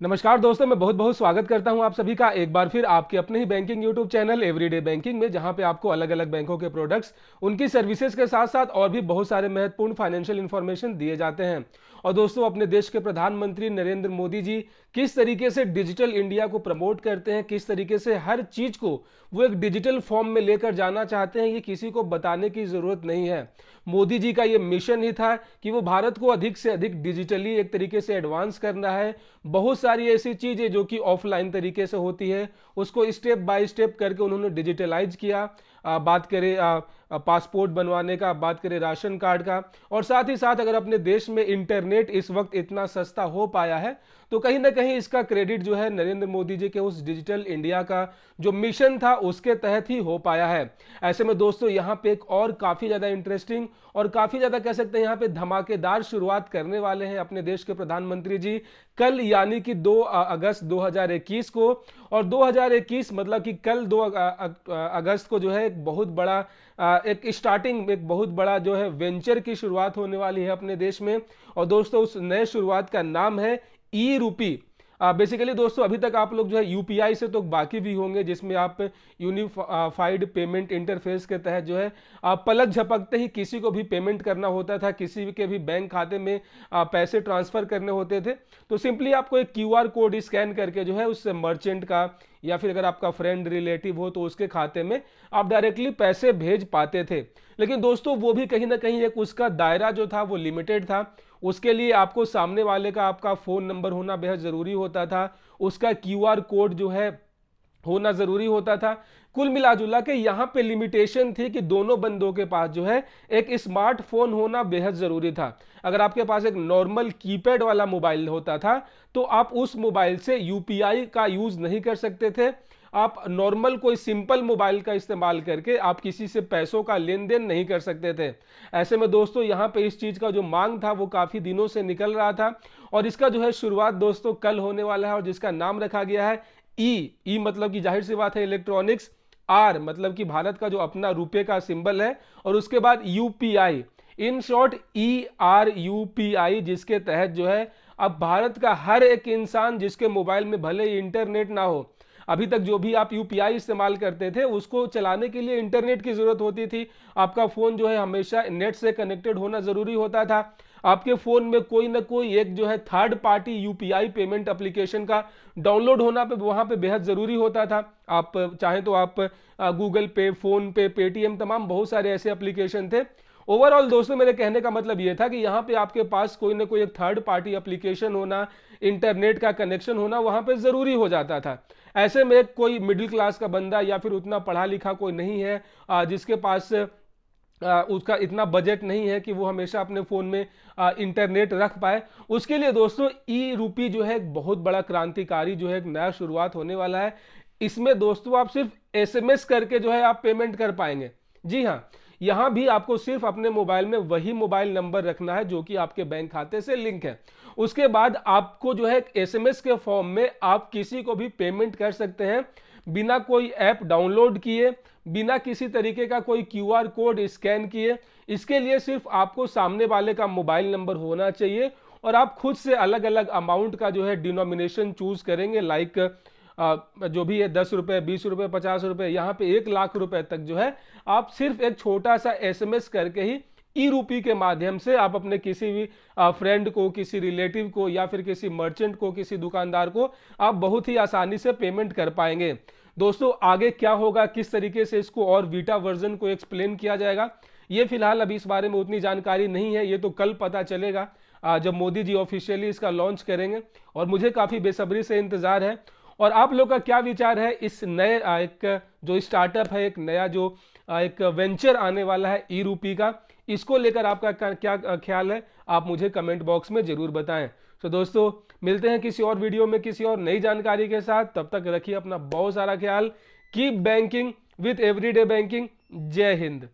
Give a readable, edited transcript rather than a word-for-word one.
नमस्कार दोस्तों, मैं बहुत बहुत स्वागत करता हूं आप सभी का एक बार फिर आपके अपने ही banking YouTube channel everyday banking में, जहां पे आपको अलग अलग बैंकों के प्रोडक्ट्स, उनकी सर्विसेज के साथ साथ और भी बहुत सारे महत्वपूर्ण फाइनेंशियल इंफॉर्मेशन दिए जाते हैं। और दोस्तों, अपने देश के प्रधानमंत्री नरेंद्र मोदी जी किस तरीके से डिजिटल इंडिया को प्रमोट करते हैं, किस तरीके से हर चीज को वो एक डिजिटल फॉर्म में लेकर जाना चाहते हैं, ये किसी को बताने की जरूरत नहीं है। मोदी जी का ये मिशन ही था कि वो भारत को अधिक से अधिक डिजिटली एक तरीके से एडवांस करना है। बहुत सारी ऐसी चीजें जो कि ऑफलाइन तरीके से होती है, उसको स्टेप बाय स्टेप करके उन्होंने डिजिटलाइज किया। बात करें पासपोर्ट बनवाने का, बात करें राशन कार्ड का, और साथ ही साथ अगर अपने देश में इंटरनेट इस वक्त इतना सस्ता हो पाया है, तो कहीं ना कहीं इसका क्रेडिट जो है नरेंद्र मोदी जी के उस डिजिटल इंडिया का जो मिशन था उसके तहत ही हो पाया है। ऐसे में दोस्तों, यहाँ पे एक और काफी ज्यादा इंटरेस्टिंग और काफी ज्यादा कह सकते हैं यहाँ पे धमाकेदार शुरुआत करने वाले हैं अपने देश के प्रधानमंत्री जी कल, यानी कि 2 अगस्त 2021 को। और 2021 मतलब कि कल 2 अगस्त को जो है एक बहुत बड़ा एक स्टार्टिंग, एक बहुत बड़ा जो है वेंचर की शुरुआत होने वाली है अपने देश में। और दोस्तों, उस नए शुरुआत का नाम है ई रूपी। बेसिकली दोस्तों, अभी तक आप लोग जो है यूपीआई से तो बाकी भी होंगे, जिसमें आप यूनिफाइड पेमेंट इंटरफेस के तहत जो है आप पलक झपकते ही किसी को भी पेमेंट करना होता था, किसी के भी बैंक खाते में पैसे ट्रांसफर करने होते थे, तो सिंपली आपको एक क्यूआर कोड स्कैन करके जो है उस मर्चेंट का, या फिर अगर आपका फ्रेंड रिलेटिव हो तो उसके खाते में आप डायरेक्टली पैसे भेज पाते थे। लेकिन दोस्तों, वो भी कहीं ना कहीं एक उसका दायरा जो था वो लिमिटेड था। उसके लिए आपको सामने वाले का आपका फोन नंबर होना बेहद जरूरी होता था, उसका क्यूआर कोड जो है होना जरूरी होता था। कुल मिलाजुला के यहाँ पे लिमिटेशन थी कि दोनों बंदों के पास जो है एक स्मार्टफोन होना बेहद जरूरी था। अगर आपके पास एक नॉर्मल कीपैड वाला मोबाइल होता था तो आप उस मोबाइल से यूपीआई का यूज नहीं कर सकते थे। आप नॉर्मल कोई सिंपल मोबाइल का इस्तेमाल करके आप किसी से पैसों का लेन देन नहीं कर सकते थे। ऐसे में दोस्तों, यहाँ पे इस चीज का जो मांग था वो काफी दिनों से निकल रहा था, और इसका जो है शुरुआत दोस्तों कल होने वाला है, और जिसका नाम रखा गया है ई मतलब कि जाहिर सी बात है इलेक्ट्रॉनिक्स, आर मतलब कि भारत का जो अपना रुपए का सिंबल है, और उसके बाद यूपीआई, इन शॉर्ट ERUPI, जिसके तहत जो है अब भारत का हर एक इंसान जिसके मोबाइल में भले ही इंटरनेट ना हो, अभी तक जो भी आप यूपीआई इस्तेमाल करते थे उसको चलाने के लिए इंटरनेट की जरूरत होती थी। आपका फोन जो है हमेशा नेट से कनेक्टेड होना जरूरी होता था। आपके फोन में कोई ना कोई एक जो है third party UPI payment application का डाउनलोड होना पे वहां पे बेहद जरूरी होता था। आप चाहे तो आप गूगल पे, फोन पे, पेटीएम, तमाम बहुत सारे ऐसे एप्लीकेशन थे। ओवरऑल दोस्तों, मेरे कहने का मतलब यह था कि यहाँ पे आपके पास कोई ना कोई एक थर्ड पार्टी एप्लीकेशन होना, इंटरनेट का कनेक्शन होना वहां पे जरूरी हो जाता था। ऐसे में कोई मिडिल क्लास का बंदा या फिर उतना पढ़ा लिखा कोई नहीं है जिसके पास उसका इतना बजट नहीं है कि वो हमेशा अपने फोन में इंटरनेट रख पाए, उसके लिए दोस्तों ई रूपी जो है एक बहुत बड़ा क्रांतिकारी जो है एक नया शुरुआत होने वाला है। इसमें दोस्तों आप सिर्फ एसएमएस करके जो है आप पेमेंट कर पाएंगे। जी हाँ, यहां भी आपको सिर्फ अपने मोबाइल में वही मोबाइल नंबर रखना है जो कि आपके बैंक खाते से लिंक है। उसके बाद आपको जो है एसएमएस के फॉर्म में आप किसी को भी पेमेंट कर सकते हैं, बिना कोई ऐप डाउनलोड किए, बिना किसी तरीके का कोई क्यूआर कोड स्कैन किए। इसके लिए सिर्फ आपको सामने वाले का मोबाइल नंबर होना चाहिए, और आप खुद से अलग अलग अमाउंट का जो है डिनोमिनेशन चूज करेंगे, लाइक जो भी है 10 रुपए, 20 रुपए, 50 रुपए, यहाँ पे 1 लाख रुपए तक जो है आप सिर्फ एक छोटा सा एसएमएस करके ही ई रूपी के माध्यम से आप अपने किसी भी फ्रेंड को, किसी रिलेटिव को, या फिर किसी मर्चेंट को, किसी दुकानदार को आप बहुत ही आसानी से पेमेंट कर पाएंगे। दोस्तों, आगे क्या होगा, किस तरीके से इसको और बीटा वर्जन को एक्सप्लेन किया जाएगा, ये फिलहाल अभी इस बारे में उतनी जानकारी नहीं है, ये तो कल पता चलेगा जब मोदी जी ऑफिशियली इसका लॉन्च करेंगे, और मुझे काफी बेसब्री से इंतजार है। और आप लोग का क्या विचार है इस नए एक जो स्टार्टअप है, एक नया जो एक वेंचर आने वाला है ई रूपी का, इसको लेकर आपका क्या ख्याल है, आप मुझे कमेंट बॉक्स में जरूर बताएं। तो दोस्तों, मिलते हैं किसी और वीडियो में किसी और नई जानकारी के साथ, तब तक रखिए अपना बहुत सारा ख्याल। Keep banking with everyday banking. जय हिंद।